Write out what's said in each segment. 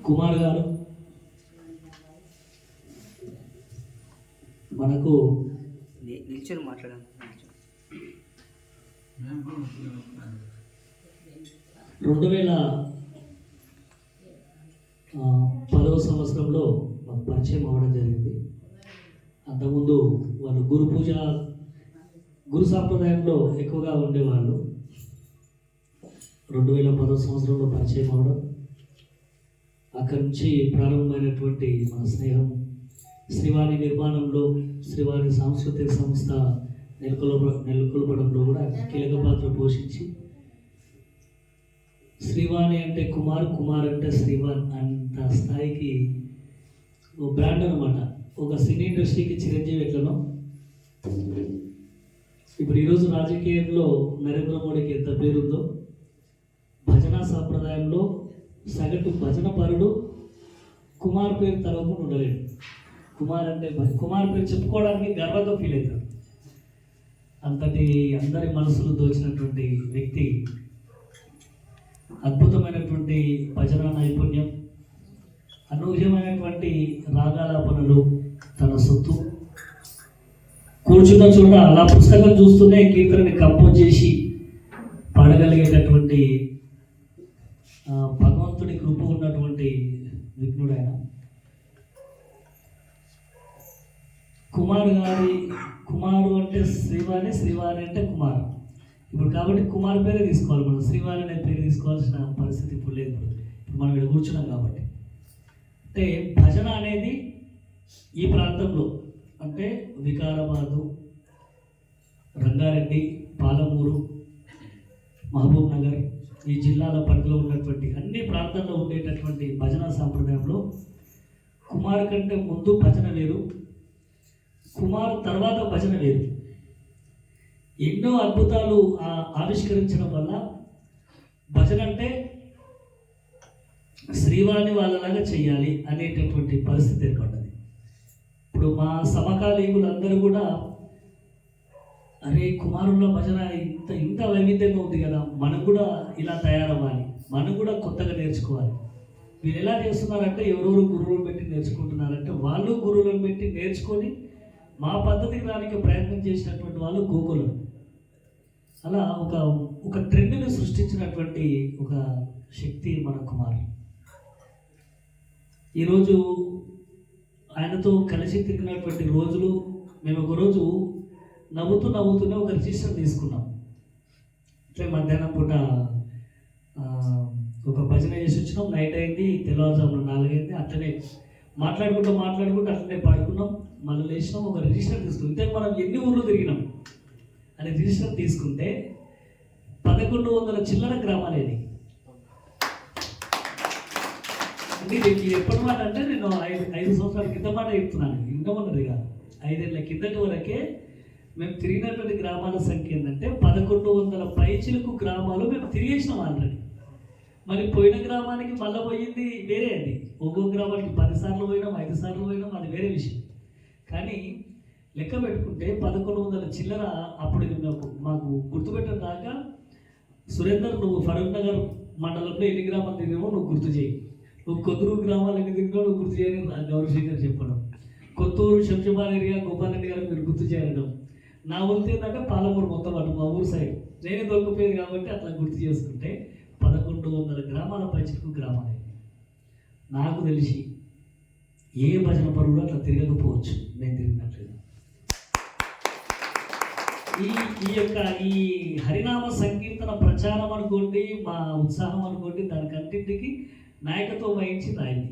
కుమార్ గారు మనకు నిల్చొని మాట్లాడాను. 2010వ సంవత్సరంలో మాకు పరిచయం అవ్వడం జరిగింది. అంతకుముందు వాళ్ళు గురు సాంప్రదాయంలో ఎక్కువగా ఉండేవాళ్ళు. 2010వ సంవత్సరంలో పరిచయం అవ్వడం, అక్కడి నుంచి ప్రారంభమైనటువంటి మన స్నేహం శ్రీవాణి నిర్మాణంలో, శ్రీవాణి సాంస్కృతిక సంస్థ నెలకొల్పడంలో కూడా కీలక పాత్ర పోషించి, శ్రీవాణి అంటే కుమార్, కుమార్ అంటే శ్రీవాణి అంత స్థాయికి ఒక బ్రాండ్ అనమాట. ఒక సినీ ఇండస్ట్రీకి చిరంజీవి ఎట్లనో, ఇప్పుడు ఈరోజు రాజకీయంలో నరేంద్ర మోడీకి ఎంత పేరుందో, భజన సాంప్రదాయంలో సగటు భజన పరుడు కుమార్ పేరు తరగకుండా ఉండలేడు. కుమార్ అంటే కుమార్ పేరు చెప్పుకోవడానికి గర్వంగా ఫీల్ అవుతాడు. అంతటి అందరి మనసులు దోచినటువంటి వ్యక్తి, అద్భుతమైనటువంటి భజన నైపుణ్యం, అనూహ్యమైనటువంటి రాగాలాపనలు తన సొత్తు. కూర్చున్న చోట అలా పుస్తకం చూస్తూనే కీర్తనని కంపోజ్ చేసి పాడగలిగేటటువంటి భగవంతుడి కృప ఉన్నటువంటి విఘ్నుడు ఆయన. కుమారు అంటే శ్రీవాణి, శ్రీవాణి అంటే కుమార్. ఇప్పుడు కాబట్టి కుమార్ పేరే తీసుకోవాలి మనం, శ్రీవాణి అనే పేరు తీసుకోవాల్సిన పరిస్థితి ఇప్పుడు లేదు. ఇప్పుడు మనం ఇక్కడ కూర్చున్నాం కాబట్టి. అంటే భజన అనేది ఈ ప్రాంతంలో, అంటే వికారాబాదు, రంగారెడ్డి, పాలమూరు, మహబూబ్ నగర్, ఈ జిల్లాల పరిధిలో ఉన్నటువంటి అన్ని ప్రాంతాల్లో ఉండేటటువంటి భజన సాంప్రదాయంలో కుమార్ కంటే ముందు భజన వేరు, కుమార్ తర్వాత భజన వేరు. ఎన్నో అద్భుతాలు ఆవిష్కరించడం వల్ల భజన అంటే శ్రీవాణి వాళ్ళలాగా చెయ్యాలి అనేటటువంటి పరిస్థితి ఏర్పడ్డది. ఇప్పుడు మా సమకాలీకులందరూ కూడా, అరే కుమారుల భజన ఇంత వైవిధ్యంగా ఉంది కదా, మనం కూడా ఇలా తయారవ్వాలి, మనం కూడా కొత్తగా నేర్చుకోవాలి. వీళ్ళు ఎలా చేస్తున్నారంటే ఎవరెవరు గురువులను పెట్టి నేర్చుకుంటున్నారంటే, వాళ్ళు గురువులను పెట్టి నేర్చుకొని మా పద్ధతికి రానికి ప్రయత్నం చేసినటువంటి వాళ్ళు గోకులం. అలా ఒక ట్రెండ్ని సృష్టించినటువంటి ఒక శక్తి మన కుమార్. ఈరోజు ఆయనతో కలిసి తిరిగినటువంటి రోజులు, మేము ఒకరోజు నవ్వుతూనే ఒక రిజిస్టర్ తీసుకున్నాం. అట్లే మధ్యాహ్నం పూట ఒక భజన చేసి వచ్చినాం, నైట్ అయింది, తెల్లవారుజామున 4 అయింది. అట్లనే మాట్లాడుకుంటూ అట్లనే పడుకున్నాం. మళ్ళీ లేచినాం, ఒక రిజిస్టర్ తీసుకున్నాం. ఇంతే మనం ఎన్ని ఊర్లు తిరిగినాం అని రిజిస్టర్ తీసుకుంటే 1100 చిల్లర గ్రామాలేది. అంటే దీనికి ఎప్పటి మాట అంటే, నేను 5 సంవత్సరాల కింద మాట చెప్తున్నాను, ఇంకమన్నది కాదు. 5 ఏళ్ళ కిందటి వరకే మేము తిరిగినటువంటి గ్రామాల సంఖ్య ఏంటంటే 1100 పైచిలకు గ్రామాలు మేము తిరిగేసినాం ఆల్రెడీ. మరి పోయిన గ్రామానికి మళ్ళీ పోయింది వేరే. అది ఒక్కొక్క గ్రామానికి 10 సార్లు పోయినాం, 5 సార్లు పోయినాం, అది వేరే విషయం. కానీ లెక్క పెట్టుకుంటే 1100 చిల్లర. అప్పుడు మాకు గుర్తుపెట్టడం దాకా, సురేందర్ నువ్వు ఫరూక్ నగర్ మండలంలో ఎన్ని గ్రామాలు తిరిగామో నువ్వు గుర్తు చేయి, నువ్వు కొత్తూరు గ్రామాలు ఎన్ని తిరిగామో నువ్వు గుర్తు చేయని గౌరవశేఖర్ చెప్పడం, కొత్తూరు శంషాబాద్ ఏరియా గోపాల్ రెడ్డి గారు మీరు గుర్తు చేయడం. నా వంతు ఏంటంటే పాలమూరు మొత్తం అటు మా ఊరు సైడ్ నేనే దొరికిపోయేది కాబట్టి అట్లా గుర్తు చేసుకుంటే 1100 గ్రామాల పైచిలకు గ్రామాలు. నాకు తెలిసి ఏ భజన పరుడు అట్లా తిరగకపోవచ్చు నేను తిరిగినట్లుగా. ఈ హరినామ సంకీర్తన ప్రచారం అనుకోండి, మా ఉత్సాహం అనుకోండి, దానికంటింటికి నాయకత్వం వహించింది ఆయన్ని.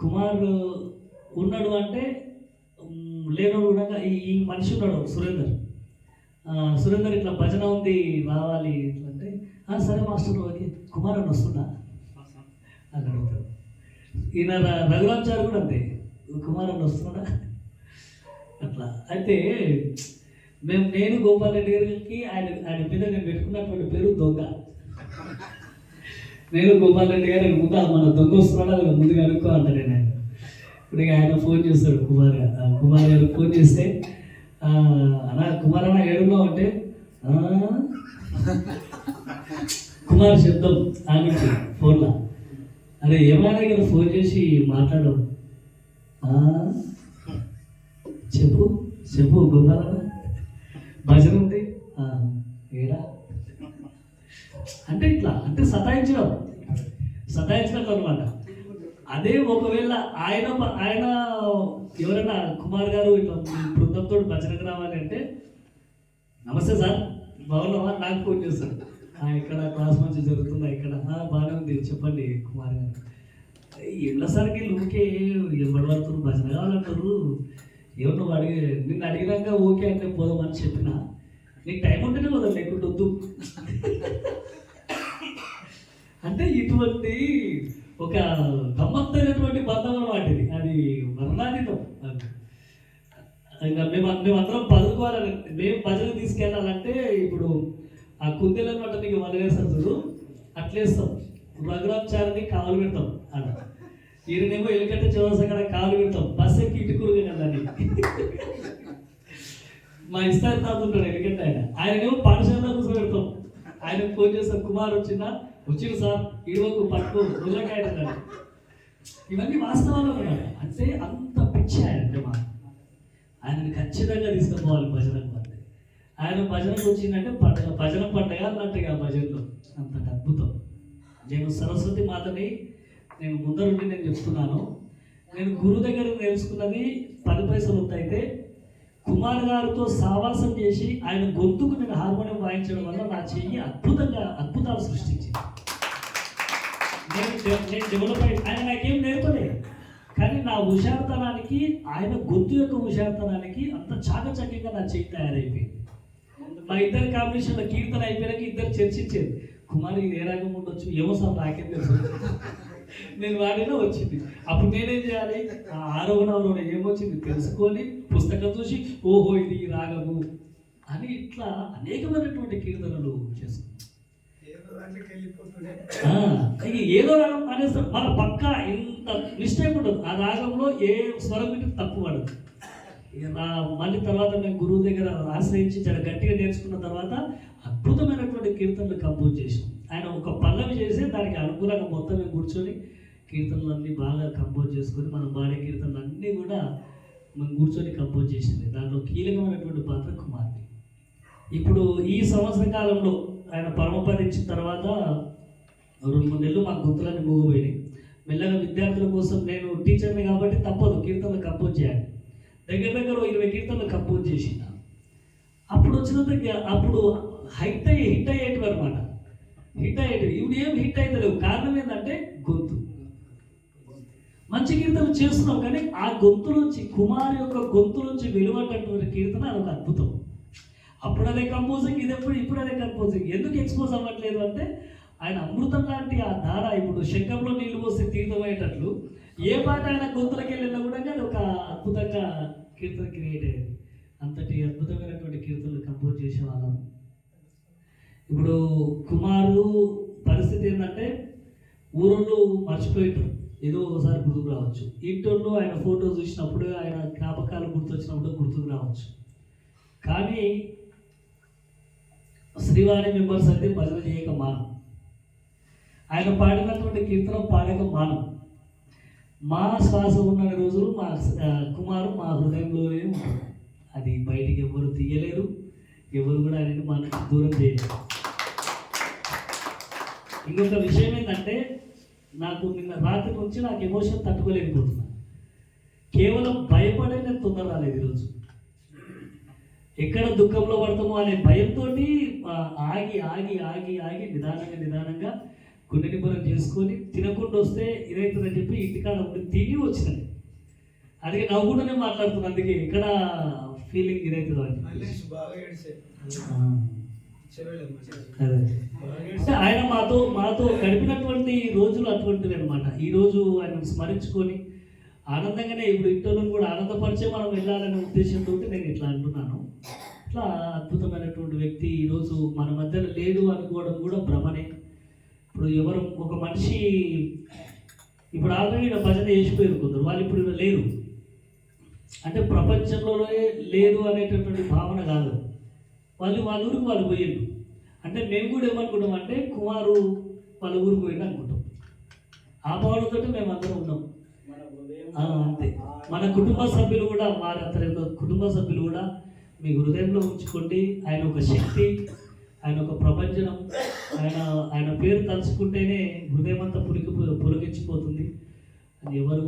కుమార్ ఉన్నాడు అంటే లేనోడు కూడా ఈ మనిషి ఉన్నాడు సురేందర్ ఇట్లా భజన ఉంది రావాలి అంటే, సరే మాస్టర్ ఓకే, కుమార్ అని వస్తుందా అని అడుగుతాడు. ఈయన రఘురాంచారు కూడా అంతే, కుమార్ అని వస్తున్నాడా అట్లా. అయితే నేను గోపాల్ రెడ్డి గారికి ఆయన మీద నేను పెట్టుకున్నటువంటి పేరు దొంగ. నేను గోపాల్ రెడ్డి గారు ముందు మన దొంగ వస్తున్నాడా అది ముందుగా అనుకో అంటాడు ఆయన. ఇప్పుడు ఆయన ఫోన్ చేస్తాడు, కుమార్ గారు ఫోన్ చేస్తే, అన్నా కుమార్ అన్న ఏడున్నావు అంటే, కుమార్ శబ్దం ఆగింది ఫోన్లో. అరే ఏమైనా ఇక్కడ ఫోన్ చేసి మాట్లాడు. ఆ, చెప్పు చెప్పు గోపాల భజన ఉంది. ఏడా అంటే ఇట్లా అంటే సతాయించడం అనమాట. అదే ఒకవేళ ఆయన ఆయన ఎవరైనా కుమార్ గారు ఇట్లా బృందంతో భజనకు రావాలి అంటే, నమస్తే సార్ బాగున్నావా, నాకు ఫోన్ చేస్తాను. ఇక్కడ క్లాస్ మంచి జరుగుతుందా, ఇక్కడ బాగానే ఉంది చెప్పండి కుమార్ గారు. ఎన్నోసారికి ఊరికే ఎవరు పడుతున్నారు భజన కావాలంటారు, ఎవరు నువ్వు నిన్ను అడిగినాక ఓకే అంటే పోదామని చెప్పిన, నీకు టైం ఉంటేనే పోదాం లేకుంటే వద్దు అంటే ఇటువంటి ఒక గమ్మత్తైనటువంటి బంధం అన్నమాట ఇది. అది వర్ణాతీతం. ఇంకా మేమందరం పదుకోవాలని, మేము భజన తీసుకెళ్ళాలంటే ఇప్పుడు ఆ కుందేలు అనమాట, నీకు వదిలేస్తాం చూడు అట్లేస్తాం. రఘురామచారిని కాలు పెడతాం అన్న, ఈయనేమో ఎలుకట్ట చౌరస అక్కడ కాలు పెడతాం, బస్ ఎక్కి ఇటుకురుగా కదా అని. మా ఇస్తారు తాగుతుంటాడు ఎలుకట్ట, ఆయననేమో పాఠశాలలో కూర్చోబెడతాం. ఆయన ఫోన్ చేస్తాం, కుమార్ వచ్చింది సార్ ఇడవకు పట్టుకో ఉల్లకాయ. ఇవన్నీ వాస్తవాలు అన్నమాట. అంటే అంత పిచ్చి ఆయన ఆయనని ఖచ్చితంగా తీసుకుపోవాలి భజనకు. అంటే ఆయన భజనకు వచ్చిందంటే భజన పండగ అన్నట్టుగా భజనలో అంత అద్భుతం. నేను సరస్వతి మాతని నేను ముందరుండి నేను చెప్తున్నాను, నేను గురువు దగ్గర తెలుసుకున్నది 10 పైసలు అయితే కుమార్ గారితో సావాసం చేసి ఆయన గొంతుకు నేను హార్మోనియం వాయించడం వల్ల నా చెయ్యి అద్భుతాలు సృష్టించింది. నేను డెవలప్ అయ్యి ఆయన నాకేం నేర్పలేదు, కానీ నా హుషారుతనానికి ఆయన గొంతు యొక్క హుషారుతనానికి అంత చాకచక్యంగా నా చెయ్యి తయారైపోయింది. మా ఇద్దరు కాంబినేషన్లో కీర్తన అయిపోయాక ఇద్దరు చర్చించేది, కుమారి ఏ రాగం ఉండొచ్చు ఏమో సార్ నాకేం తెలుసు, నేను వాడినా వచ్చింది. అప్పుడు నేనేం చేయాలి, ఆ ఆరోహణ ఏమొచ్చింది తెలుసుకొని పుస్తకం చూసి ఓహో ఇది రాగము అని ఇట్లా అనేకమైనటువంటి కీర్తనలు చేసుకున్నాం. ఏదో రాగం అనేసి మన పక్క ఇంత మిస్టేక్ ఉండదు, ఆ రాగంలో ఏ స్వరం పెట్టి తప్పు పడదు. మళ్ళీ తర్వాత మేము గురువు దగ్గర ఆశ్రయించి చాలా గట్టిగా నేర్చుకున్న తర్వాత అద్భుతమైనటువంటి కీర్తనలు కంపోజ్ చేసాం. ఆయన ఒక పల్లవి చేసి దానికి అనుకూలంగా మొత్తం మేము కూర్చొని కీర్తనలన్నీ బాగా కంపోజ్ చేసుకొని మనం పాడే కీర్తనలన్నీ కూడా మనం కూర్చొని కంపోజ్ చేసింది. దాంట్లో కీలకమైనటువంటి పాత్ర కుమార్తె. ఇప్పుడు ఈ సంవత్సర కాలంలో ఆయన పరమపదించిన తర్వాత 2-3 నెలలు మా గుర్తులన్నీ మూగిపోయినాయి. మెల్లగా విద్యార్థుల కోసం నేను టీచర్ని కాబట్టి తప్పదు కీర్తనలు కంపోజ్ చేయాలి. దగ్గర 20 కీర్తనలు కంపోజ్ చేసిన. అప్పుడు వచ్చిన అప్పుడు హిట్ అయ్యేటివి అనమాట. ఇప్పుడు ఏం హిట్ అవుతలేవు. కారణం ఏంటంటే గొంతు. మంచి కీర్తనలు చేస్తున్నాం కానీ ఆ గొంతు నుంచి కుమార్ యొక్క గొంతు నుంచి వెలువడ్డటువంటి కీర్తన అది ఒక అద్భుతం. అప్పుడు అదే కంపోజింగ్, ఇప్పుడు అదే కంపోజింగ్. ఎందుకు ఎక్స్పోజ్ అవ్వట్లేదు అంటే ఆయన అమృతం లాంటి ఆ ధార, ఇప్పుడు శంఖంలో నీళ్లు పోస్తే తీర్థమయ్యేటట్లు ఏ పాట ఆయన గొంతులకి వెళ్ళినా కూడా అది ఒక అద్భుతంగా కీర్తన క్రియేట్ అయ్యేది. అంతటి అద్భుతమైనటువంటి కీర్తనలు కంపోజ్ చేసేవాళ్ళం. ఇప్పుడు కుమారు పరిస్థితి ఏంటంటే ఊరోళ్ళు మర్చిపోయేటారు, ఏదో ఒకసారి గుర్తుకు రావచ్చు. ఇంట్లో ఆయన ఫోటో చూసినప్పుడు ఆయన జ్ఞాపకాలు గుర్తొచ్చినప్పుడు గుర్తుకు రావచ్చు. కానీ శ్రీవాణి మెంబర్స్ అయితే భజన చేయక మానం, ఆయన పాడినటువంటి కీర్తన పాడక మానం. మా శ్వాస ఉన్న రోజులు మా కుమారు మా హృదయంలోనే ఉంటారు. అది బయటికి ఎవరు తీయలేరు, ఎవరు కూడా ఆయనని మనకు దూరం చేయలేరు. ఇంకొక విషయం ఏంటంటే నాకు నిన్న రాత్రి నుంచి నాకు ఎమోషన్ తట్టుకోలేకపోతున్నాను. కేవలం భయపడే నేను తొందర రాలేదు ఈరోజు. ఎక్కడ దుఃఖంలో పడతామో అనే భయంతో ఆగి ఆగి ఆగి ఆగి నిదానంగా గుండె నిబ్బరం చేసుకొని తినకుండా వస్తే ఇదవుతుందని చెప్పి ఇంటికాడ ఉండి తిని వచ్చినాయి. అందుకే నవ్వుకుంటూనే మాట్లాడుతున్నాను. అందుకే ఇక్కడ ఫీలింగ్ ఇదవుతుందో అని. అంటే ఆయన మాతో గడిపినటువంటి రోజులు అటువంటివి అనమాట. ఈరోజు ఆయన స్మరించుకొని ఆనందంగానే ఇప్పుడు ఇంటర్వ్యూని కూడా ఆనందపరిచే మనం వెళ్ళాలనే ఉద్దేశంతో నేను ఇట్లా అంటున్నాను. ఇట్లా అద్భుతమైనటువంటి వ్యక్తి ఈరోజు మన మధ్యలో లేడు అనుకోవడం కూడా భ్రమనే. ఇప్పుడు ఎవరు ఒక మనిషి ఇప్పుడు ఆల్రెడీ భజన చేసిపోయారు కొందరు, వాళ్ళు ఇప్పుడు లేరు అంటే ప్రపంచంలోనే లేరు అనేటటువంటి భావన కాదు. వాళ్ళ ఊరికి వాళ్ళు పోయిండు అంటే మేము కూడా ఏమనుకుంటాం అంటే కుమారు వాళ్ళ ఊరికి పోయిండు అనుకుంటాం. ఆ భావనతో మేము అందరం ఉన్నాం. అంతే. మన కుటుంబ సభ్యులు కూడా అతని యొక్క కుటుంబ సభ్యులు కూడా మీ హృదయంలో ఉంచుకోండి. ఆయన ఒక శక్తి, ఆయన ఒక ప్రపంచం, ఆయన పేరు తలుచుకుంటేనే హృదయం అంతా పులికించిపోతుంది. అది ఎవరు